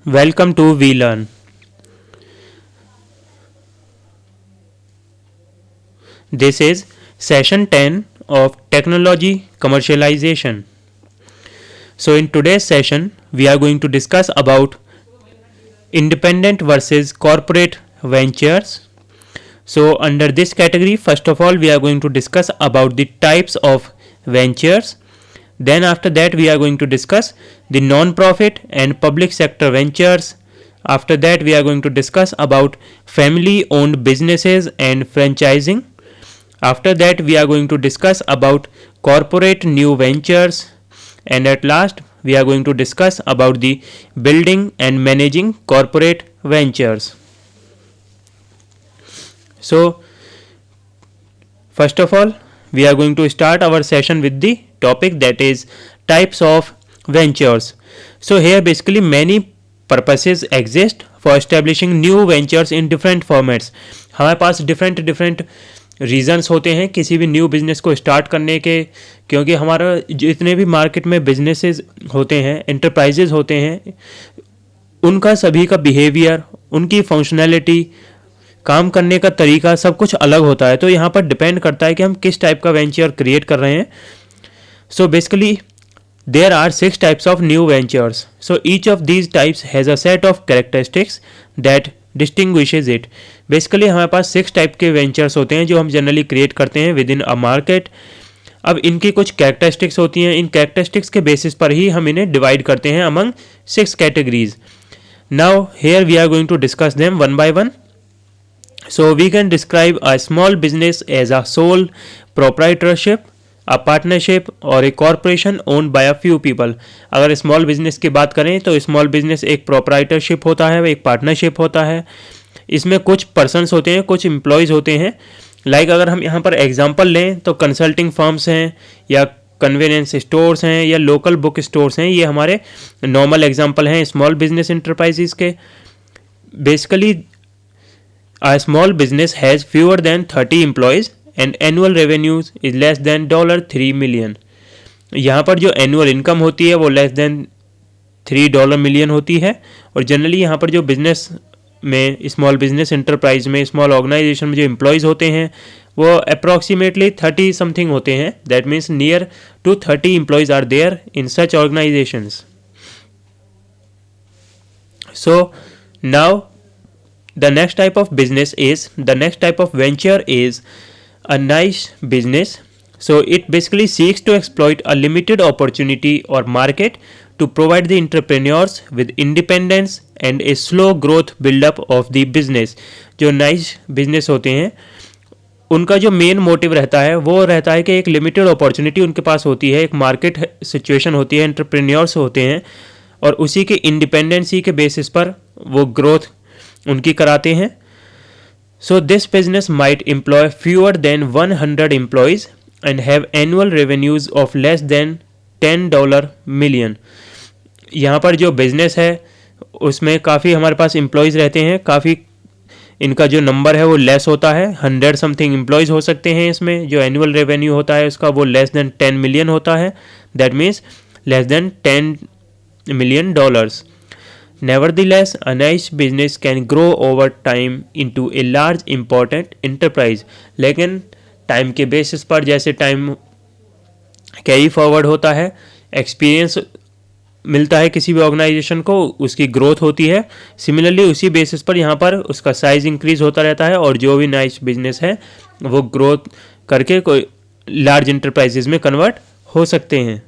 Welcome to VLearn. This is session 10 of Technology Commercialization. So in today's session, we are going to discuss about independent versus corporate ventures. So under this category, first of all, we are going to discuss about the types of ventures. Then after that, we are going to discuss the non-profit and public sector ventures. After that, we are going to discuss about family-owned businesses and franchising. After that, we are going to discuss about corporate new ventures. And at last, we are going to discuss about the building and managing corporate ventures. So, first of all, we are going to start our session with the topic, that is types of ventures. So here basically many purposes exist for establishing new ventures in different formats. हमारे पास different reasons होते हैं किसी भी new business को start करने के, क्योंकि हमारा जितने भी मार्केट में बिजनेसेस होते हैं, एंटरप्राइजेज होते हैं, उनका सभी का बिहेवियर, उनकी फंक्शनैलिटी, काम करने का तरीका सब कुछ अलग होता है. तो यहाँ पर डिपेंड करता है कि हम किस टाइप का वेंचर क्रिएट कर रहे हैं. So basically there are 6 types of new ventures. So each of these types has a set of characteristics that distinguishes it. Basically हमारे पास 6 टाइप के वेंचर्स होते हैं जो हम जनरली क्रिएट करते हैं विद इन अ मार्केट. अब इनकी कुछ कैरेक्टरिस्टिक्स होती हैं. इन कैरेक्टरिस्टिक्स के बेसिस पर ही हम इन्हें डिवाइड करते हैं among 6 categories. Now here we are going to discuss them one by one. So we can describe a small business as a sole proprietorship, a partnership और a corporation owned by a few people. अगर small business की बात करें तो small business एक proprietorship होता है, एक पार्टनरशिप होता है. इसमें कुछ पर्सनस होते हैं, कुछ एम्प्लॉयज़ होते हैं. लाइक अगर हम यहाँ पर एग्जांपल लें तो कंसल्टिंग फर्म्स हैं या कन्वीनियंस स्टोर्स हैं या लोकल बुक स्टोर्स हैं. ये हमारे नॉर्मल एग्जांपल हैं स्मॉल बिजनेस इंटरप्राइजेज के. Basically a small business has fewer than 30 employees and annual revenues is less than $3 million. यहाँ पर जो एनुअल इनकम होती है वो लेस देन $3 मिलियन होती है. और जनरली यहाँ पर जो बिजनेस में, स्मॉल बिजनेस इंटरप्राइज में, स्मॉल ऑर्गेनाइजेशन में जो एम्प्लॉयज़ होते हैं वो अप्रॉक्सीमेटली 30 समथिंग होते हैं. That means near to 30 employees are there in such organisations. So now the next type of venture is a niche business. So it basically seeks to exploit a limited opportunity or market to provide the entrepreneurs with independence and a slow growth build up of the business. जो niche business होते हैं उनका जो main motive रहता है वो रहता है कि एक लिमिटेड अपॉर्चुनिटी उनके पास होती है, एक मार्केट सिचुएशन होती है, एंटरप्रेन्योर्स होते हैं और उसी के इंडिपेंडेंसी के बेसिस पर वो ग्रोथ उनकी कराते हैं. So this business might employ fewer than 100 employees and have annual revenues of less than $10 million. यहाँ पर जो बिजनेस है उसमें काफ़ी हमारे पास एम्प्लॉयज़ रहते हैं, काफ़ी इनका जो नंबर है वो लेस होता है. 100 समथिंग एम्प्लॉयज़ हो सकते हैं इसमें. जो एनुअल रेवेन्यू होता है उसका वो लेस देन 10 मिलियन होता है. That means less than $10 million. Nevertheless, a niche business can grow over time into a large important enterprise. लेकिन टाइम के बेसिस पर जैसे टाइम कैरी फॉरवर्ड होता है, एक्सपीरियंस मिलता है किसी भी ऑर्गेनाइजेशन को, उसकी ग्रोथ होती है. सिमिलरली उसी बेसिस पर यहाँ पर उसका साइज इंक्रीज होता रहता है और जो भी नाइच बिजनेस है वो ग्रोथ करके कोई लार्ज इंटरप्राइजेज में कन्वर्ट हो सकते हैं.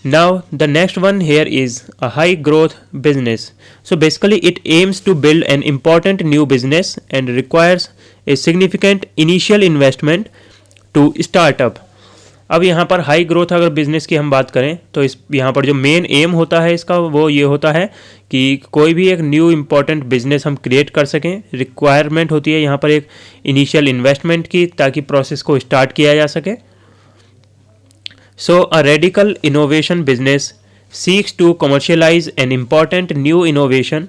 Now the next one here is a high growth business. So basically it aims to build an important new business and requires a significant initial investment to start up. अब यहाँ पर high growth अगर business की हम बात करें तो इस यहाँ पर जो मेन एम होता है इसका वो ये होता है कि कोई भी एक न्यू इम्पॉर्टेंट बिजनेस हम क्रिएट कर सकें. रिक्वायरमेंट होती है यहाँ पर एक इनिशियल इन्वेस्टमेंट की ताकि प्रोसेस को स्टार्ट किया जा सके. So a radical innovation business seeks to commercialize an important new innovation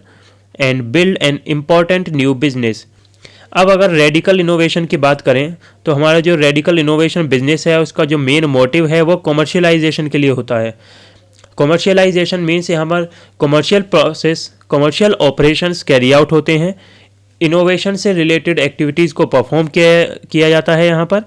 and build an important new business. अब अगर रेडिकल इनोवेशन की बात करें तो हमारा जो रेडिकल इनोवेशन बिजनेस है उसका जो मेन मोटिव है वो कमर्शियलाइजेशन के लिए होता है. कॉमर्शियलाइजेशन मीन्स यहाँ पर commercial process, commercial operations carry out होते हैं, इनोवेशन से रिलेटेड एक्टिविटीज़ को परफॉर्म किया जाता है। यहाँ पर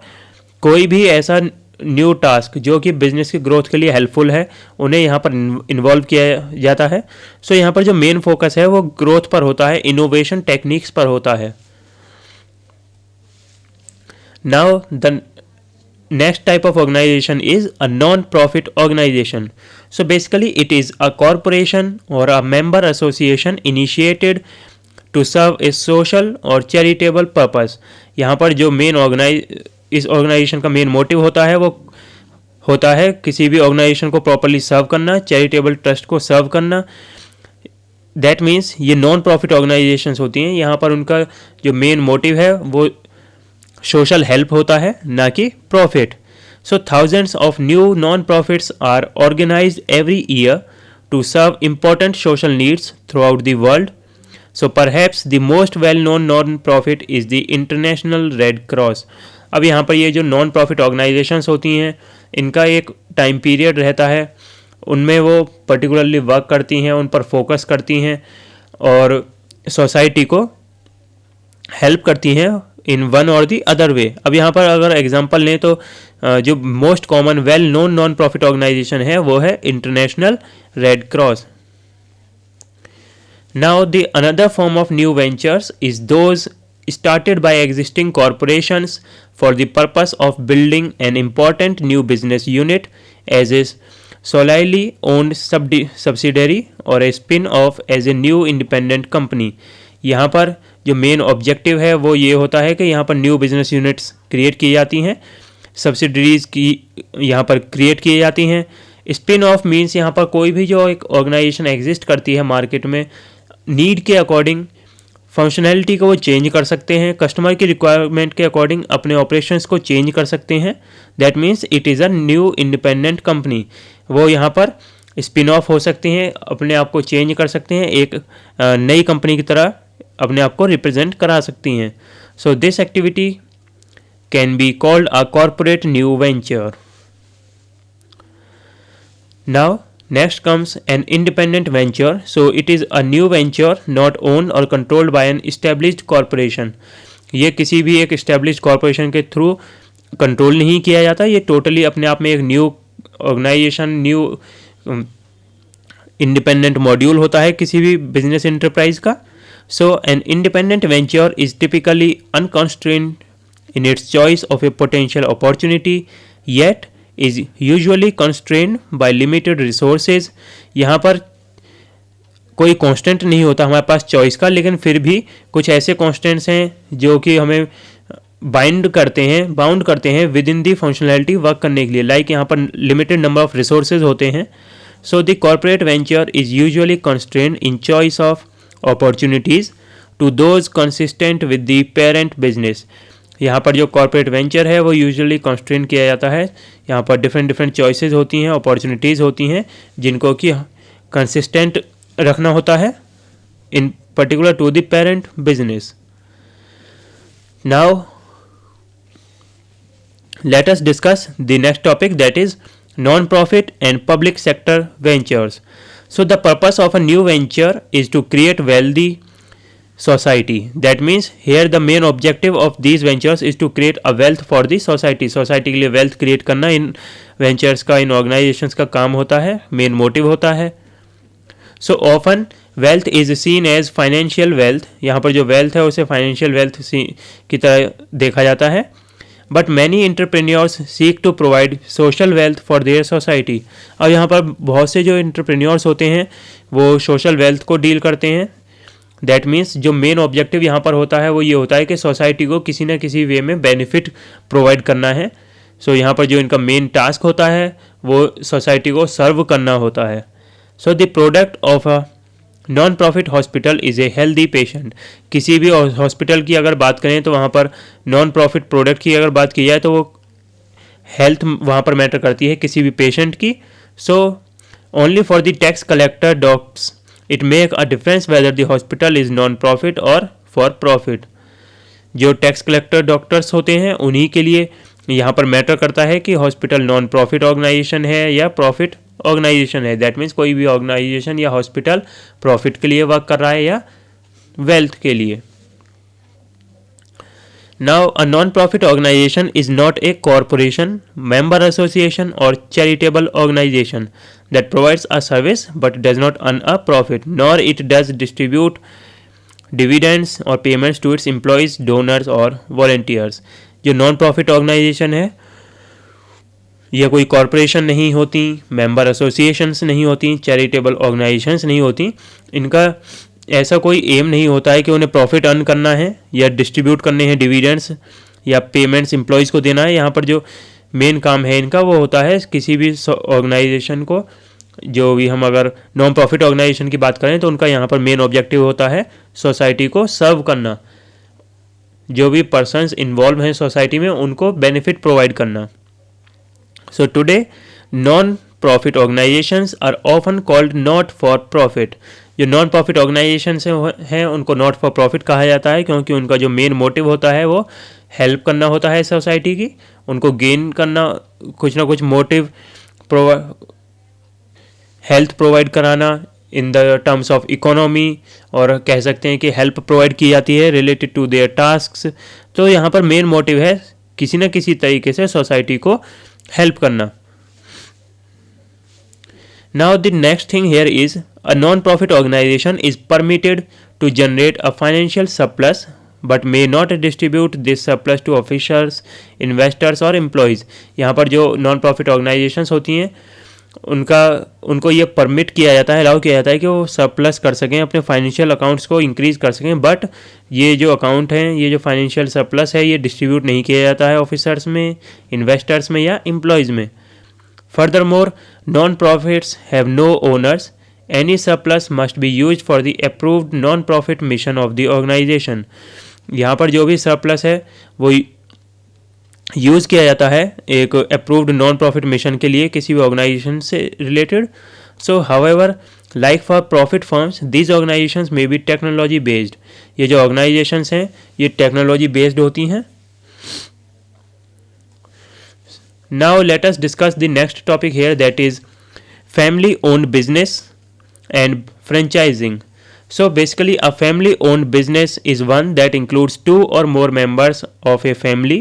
कोई भी ऐसा न्यू टास्क जो कि बिजनेस की ग्रोथ के लिए हेल्पफुल है, उन्हें यहाँ पर इन्वॉल्व किया जाता है। सो यहाँ पर जो मेन फोकस है वो ग्रोथ पर होता है, इनोवेशन टेक्निक्स पर होता है। Now the next type of organization is a non-profit organization. So basically it is a corporation or a member association initiated to serve a social or charitable purpose. यहाँ पर जो इस ऑर्गेनाइजेशन का main motive होता है वो होता है किसी भी ऑर्गेनाइजेशन को प्रॉपरली सर्व करना, चैरिटेबल ट्रस्ट को सर्व करना। दैट मीन्स ये नॉन प्रॉफिट ऑर्गेनाइजेशंस होती हैं, यहाँ पर उनका जो मेन मोटिव है वो सोशल हेल्प होता है, ना कि profit. So thousands of new non profits are organised every year to serve important social needs throughout the world. So perhaps the most well known non profit is the International Red Cross. अब यहाँ पर ये जो non profit organisations होती हैं, इनका एक time period रहता है, उनमें वो पर्टिकुलरली वर्क करती हैं, उन पर फोकस करती हैं और सोसाइटी को हेल्प करती हैं इन वन और दी अदर वे। अब यहाँ पर अगर एग्जांपल लें तो जो most common well known non profit organisation है वो है International Red Cross. Now the another form of new ventures is those started by existing corporations for the purpose of building an important new business unit as a solely owned subsidiary or a spin-off as a new independent company। यहाँ पर जो main objective है वो ये होता है कि यहाँ पर न्यू बिजनेस यूनिट्स क्रिएट की जाती हैं, सब्सिडरीज की यहाँ पर क्रिएट की जाती हैं। स्पिन ऑफ मीन्स यहाँ पर कोई भी जो एक ऑर्गेनाइजेशन एग्जिस्ट करती है मार्केट में, नीड के अकॉर्डिंग फंक्शनैलिटी को वो चेंज कर सकते हैं, कस्टमर की रिक्वायरमेंट के अकॉर्डिंग अपने ऑपरेशंस को चेंज कर सकते हैं। That means it is a new independent company. वो यहाँ पर स्पिन ऑफ हो सकती हैं, अपने आप को चेंज कर सकते हैं, एक नई कंपनी की तरह अपने आप को रिप्रेजेंट करा सकती हैं। So this activity can be called a corporate new venture. Now next comes an independent venture. So it is a new venture not owned or controlled by an established corporation. ये किसी भी एक established corporation के through control नहीं किया जाता, ये totally अपने आप में एक new organisation, new independent module होता है किसी भी बिजनेस एंटरप्राइज का। So an independent venture is typically unconstrained in its choice of a potential opportunity yet is usually constrained by limited resources. यहाँ पर कोई कांस्टेंट नहीं होता हमारे पास चॉइस का, लेकिन फिर भी कुछ ऐसे कांस्टेंट्स हैं जो कि हमें बाउंड करते हैं with in the functionality work करने के लिए। लाइक यहाँ पर लिमिटेड नंबर ऑफ रिसोर्सेज होते हैं। So the corporate venture is usually constrained in choice of opportunities to those consistent with the parent business. यहाँ पर जो कॉर्पोरेट वेंचर है वो यूजुअली कंस्ट्रेन किया जाता है, यहाँ पर डिफरेंट चॉइसेस होती हैं, अपॉर्चुनिटीज़ होती हैं जिनको कि कंसिस्टेंट रखना होता है in particular to the parent business. Now let us discuss the next topic, that is non profit and public sector ventures. So the purpose of a new venture is to create wealthy society. That means here the main objective of these ventures is to create a wealth for the society. Society के लिए wealth create करना इन ventures का, इन organizations का काम होता है, main motive होता है। So often wealth is seen as financial wealth. यहाँ पर जो wealth है उसे financial wealth की तरह देखा जाता है। But many entrepreneurs seek to provide social wealth for their society. अब यहाँ पर बहुत से जो entrepreneurs होते हैं वो social wealth को डील करते हैं। दैट मीन्स जो मेन ऑब्जेक्टिव यहाँ पर होता है वो ये होता है कि सोसाइटी को किसी न किसी वे में बेनिफिट प्रोवाइड करना है। सो यहाँ पर जो इनका मेन टास्क होता है वो सोसाइटी को सर्व करना होता है। So the product of a non profit hospital is a healthy patient. किसी भी हॉस्पिटल की अगर बात करें तो वहाँ पर नॉन प्रॉफिट प्रोडक्ट की अगर बात की जाए तो वो हेल्थ वहाँ पर मैटर करती है किसी भी पेशेंट की। So only for the tax collector docs it make a difference whether the hospital is non profit और फॉर प्रॉफिट। जो टैक्स कलेक्टर डॉक्टर्स होते हैं उन्हीं के लिए यहाँ पर मैटर करता है कि हॉस्पिटल नॉन प्रॉफिट ऑर्गेनाइजेशन है या प्रॉफिट ऑर्गेनाइजेशन है। दैट मीन्स कोई भी ऑर्गेनाइजेशन या हॉस्पिटल प्रॉफिट के लिए वर्क कर रहा है या वेल्थ के लिए। Now, a non-profit organization is not a corporation, member association, or charitable organization that provides a service but does not earn a profit, nor it does distribute dividends or payments to its employees, donors, or volunteers. जो non profit organisation है, यह कोई corporation नहीं होती, member associations नहीं होती, charitable organisations नहीं होती। इनका ऐसा कोई एम नहीं होता है कि उन्हें प्रॉफिट अर्न करना है या डिस्ट्रीब्यूट करने हैं डिविडेंड्स या पेमेंट्स एम्प्लॉयज़ को देना है। यहाँ पर जो मेन काम है इनका वो होता है किसी भी ऑर्गेनाइजेशन को, जो भी हम अगर नॉन प्रॉफिट ऑर्गेनाइजेशन की बात करें तो उनका यहाँ पर मेन ऑब्जेक्टिव होता है सोसाइटी को सर्व करना, जो भी पर्सन्स इन्वॉल्व हैं सोसाइटी में उनको बेनिफिट प्रोवाइड करना। So today non profit organisations are often called not for profit. जो नॉन प्रॉफिट ऑर्गेनाइजेशन हैं उनको नॉट फॉर प्रॉफिट कहा जाता है, क्योंकि उनका जो मेन मोटिव होता है वो हेल्प करना होता है सोसाइटी की, उनको गेन करना, कुछ ना कुछ मोटिव हेल्थ प्रोवाइड कराना in the terms of economy, और कह सकते हैं कि हेल्प प्रोवाइड की जाती है रिलेटेड टू देयर टास्क्स। तो यहाँ पर मेन मोटिव है किसी न किसी तरीके से सोसाइटी को हेल्प करना। Now the next thing here is a non-profit organization is permitted to generate a financial surplus but may not distribute this surplus to officers, investors और employees। यहाँ पर जो non-profit organizations होती हैं उनको ये परमिट किया जाता है, अलाउ किया जाता है कि वो सरप्लस कर सकें, अपने फाइनेंशियल अकाउंट्स को इंक्रीज कर सकें, बट ये जो अकाउंट हैं, ये जो फाइनेंशियल सरप्लस है, ये डिस्ट्रीब्यूट नहीं किया जाता है ऑफिसर्स में, इन्वेस्टर्स में या एम्प्लॉयज़ में। Furthermore, non-profits have no owners. Any surplus must be used for the approved non-profit mission of the organization। यहाँ पर जो भी सरप्लस है वो यूज़ किया जाता है एक अप्रूव्ड नॉन प्रॉफिट मिशन के लिए किसी भी ऑर्गेनाइजेशन से related. So however like for profit firms these organisations may be technology based. ये जो ऑर्गेनाइजेशंस हैं ये टेक्नोलॉजी बेस्ड होती हैं। Now let us discuss the next topic here, that is family owned business and franchising. So basically a family owned business is one that includes 2 or more members of a family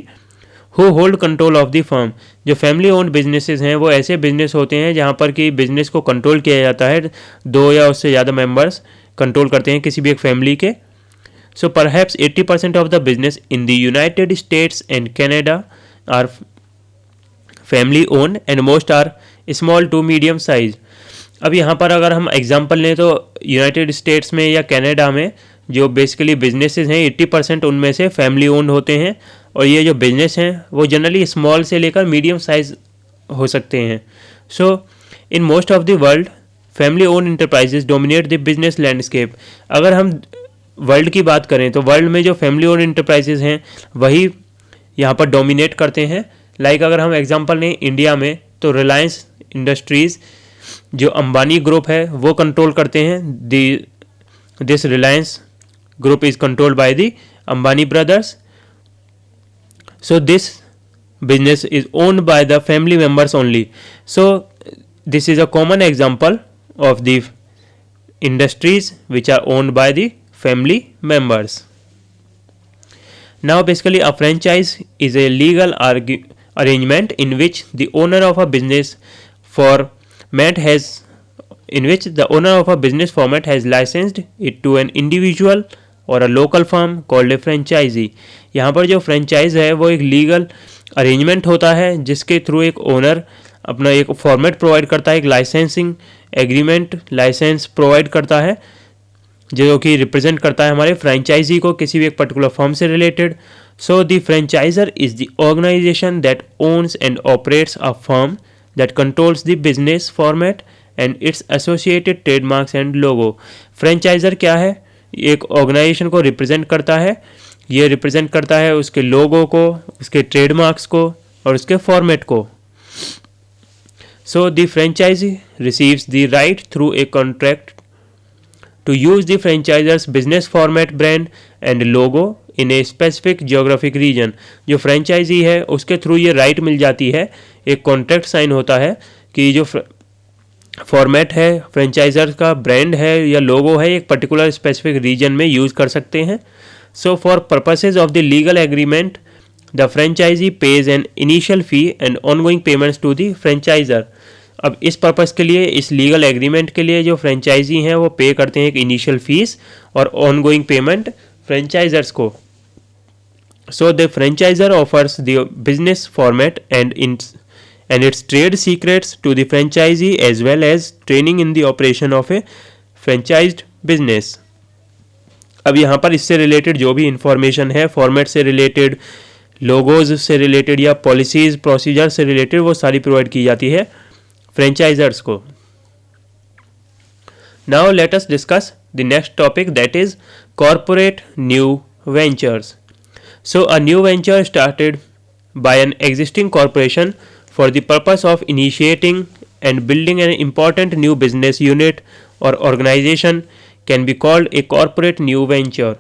who hold control of the firm। जो family owned businesses हैं वो ऐसे business होते हैं जहाँ पर कि business को कंट्रोल किया जाता है, 2 या उससे ज़्यादा मेंबर्स कंट्रोल करते हैं किसी भी एक फैमिली के। So perhaps 80% of the business in the United States and Canada are family own and most are small to medium size. अब यहाँ पर अगर हम एग्जांपल लें तो यूनाइटेड स्टेट्स में या कनाडा में जो बेसिकली बिजनेसेस हैं 80% उनमें से फैमिली ओन होते हैं, और ये जो बिजनेस हैं वो जनरली स्मॉल से लेकर मीडियम साइज हो सकते हैं। So in most of the world family own enterprises dominate the business landscape. अगर हम वर्ल्ड की बात करें तो वर्ल्ड में जो फैमिली ओन इंटरप्राइजेज हैं वही यहाँ पर डोमिनेट करते हैं। लाइक अगर हम एग्जांपल लें इंडिया में तो रिलायंस इंडस्ट्रीज़ जो अंबानी ग्रुप है वो कंट्रोल करते हैं। This Reliance group is controlled by the Ambani brothers. So this business is owned by the family members only. So this is a common example of the industries which are owned by the family members. Now basically a franchise is a legal arrangement in which the owner of a business format has licensed it to an individual और a local firm called a franchisee। यहाँ पर जो franchise है वो एक legal arrangement होता है जिसके थ्रू एक ओनर अपना एक फॉर्मेट प्रोवाइड करता है, एक लाइसेंसिंग एग्रीमेंट लाइसेंस प्रोवाइड करता है जो कि रिप्रेजेंट करता है हमारे फ्रेंचाइजी को किसी भी एक पर्टिकुलर फर्म से related. So the franchiser is the organisation that owns and operates a firm that controls the business format and its associated trademarks and logo. Franchiser क्या है? एक ऑर्गेनाइजेशन को रिप्रेजेंट करता है, ये रिप्रेजेंट करता है उसके लोगो को, उसके ट्रेडमार्क्स को और उसके फॉर्मेट को। So the franchisee receives the right through a contract to use the franchisor's business format, brand and logo in a specific geographic region। जो फ्रेंचाइजी है उसके थ्रू ये राइट मिल जाती है, एक कॉन्ट्रैक्ट साइन होता है कि जो फॉर्मेट है, फ्रेंचाइजर का ब्रांड है या लोगो है, एक पर्टिकुलर स्पेसिफिक रीजन में यूज़ कर सकते हैं. So for purposes of the legal agreement the franchisee pays an initial fee and ongoing payments to the franchiser. अब इस पर्पज़ के लिए, इस लीगल एग्रीमेंट के लिए जो फ्रेंचाइजी हैं वो पे करते हैं एक इनिशियल फीस और ऑनगोइंग पेमेंट फ्रेंचाइजर्स को. So the franchisor offers the business format and its trade secrets to the franchisee as well as training in the operation of a franchised business. अब यहाँ पर इससे रिलेटेड जो भी information है, format से related, logos से रिलेटेड या पॉलिसीज प्रोसीजर से रिलेटेड, वो सारी प्रोवाइड की जाती है फ्रेंचाइजर्स को. Now let us discuss the next topic, that is corporate new ventures. So a new venture started by N existing corporation for the purpose of initiating and building an important new business unit or organization can be called a corporate new venture.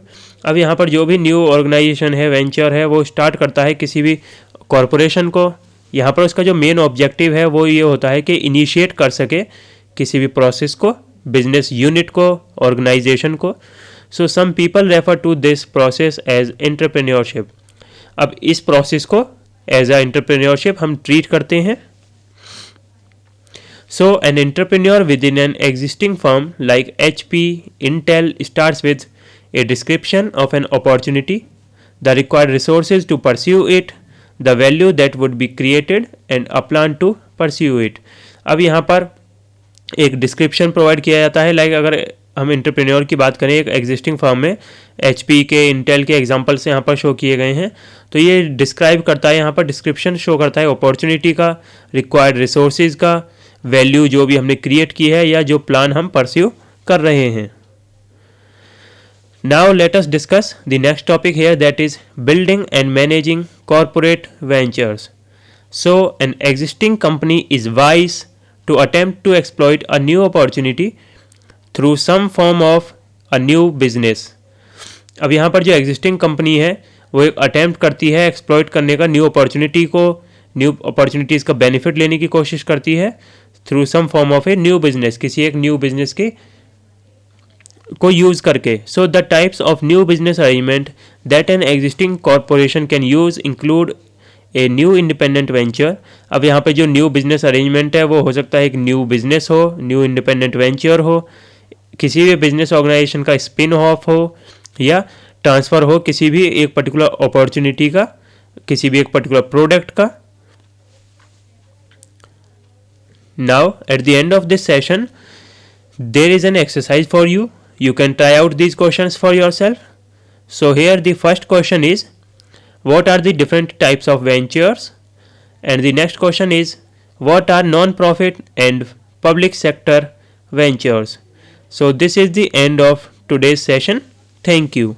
अब यहाँ पर जो भी new organisation है, venture है, वो start करता है किसी भी कॉरपोरेशन को. यहाँ पर उसका जो मेन ऑब्जेक्टिव है वो ये होता है कि इनिशिएट कर सके किसी भी प्रोसेस को, बिजनेस यूनिट को, ऑर्गेनाइजेशन को. So some people refer to this process as entrepreneurship. अब इस प्रोसेस को एज अ एंटरप्रेन्योरशिप हम ट्रीट करते हैं. So an entrepreneur within an existing firm like HP, Intel starts with a description of an opportunity, the required resources to pursue it, the value that would be created and a plan to pursue it. अब यहाँ पर एक description provide किया जाता है. Like अगर हम entrepreneur की बात करें एक एग्जिस्टिंग फर्म में, HP के, इंटेल के एग्जांपल्स यहाँ पर शो किए गए हैं. तो ये डिस्क्राइब करता है, यहाँ पर डिस्क्रिप्शन शो करता है अपॉर्चुनिटी का, रिक्वायर्ड रिसोर्सेज का, वैल्यू जो भी हमने क्रिएट की है या जो प्लान हम परस्यू कर रहे हैं. Now let us discuss the next topic here, that is building and managing corporate ventures. So an existing company is wise to attempt to exploit a new opportunity through some form of a new business. अब यहाँ पर जो existing company है वो एक attempt करती है exploit करने का न्यू अपॉर्चुनिटी को, न्यू अपॉर्चुनिटीज़ का बेनिफिट लेने की कोशिश करती है through some form of a new business, किसी एक न्यू बिजनेस के को यूज़ करके. So the types of new business arrangement that an existing corporation can use include a new independent venture. अब यहाँ पे जो न्यू बिजनेस अरेंजमेंट है वो हो सकता है एक न्यू बिजनेस हो, न्यू इंडिपेंडेंट वेंचर हो, किसी भी बिजनेस ऑर्गेनाइजेशन का स्पिन ऑफ हो या ट्रांसफ़र हो किसी भी एक पर्टिकुलर अपॉर्चुनिटी का, किसी भी एक पर्टिकुलर प्रोडक्ट का. Now at the end of this session there is an exercise for you. You can try out these questions for yourself. So here the first question is, what are the different types of ventures? And the next question is, what are non-profit and public sector ventures? So this is the end of today's session. Thank you.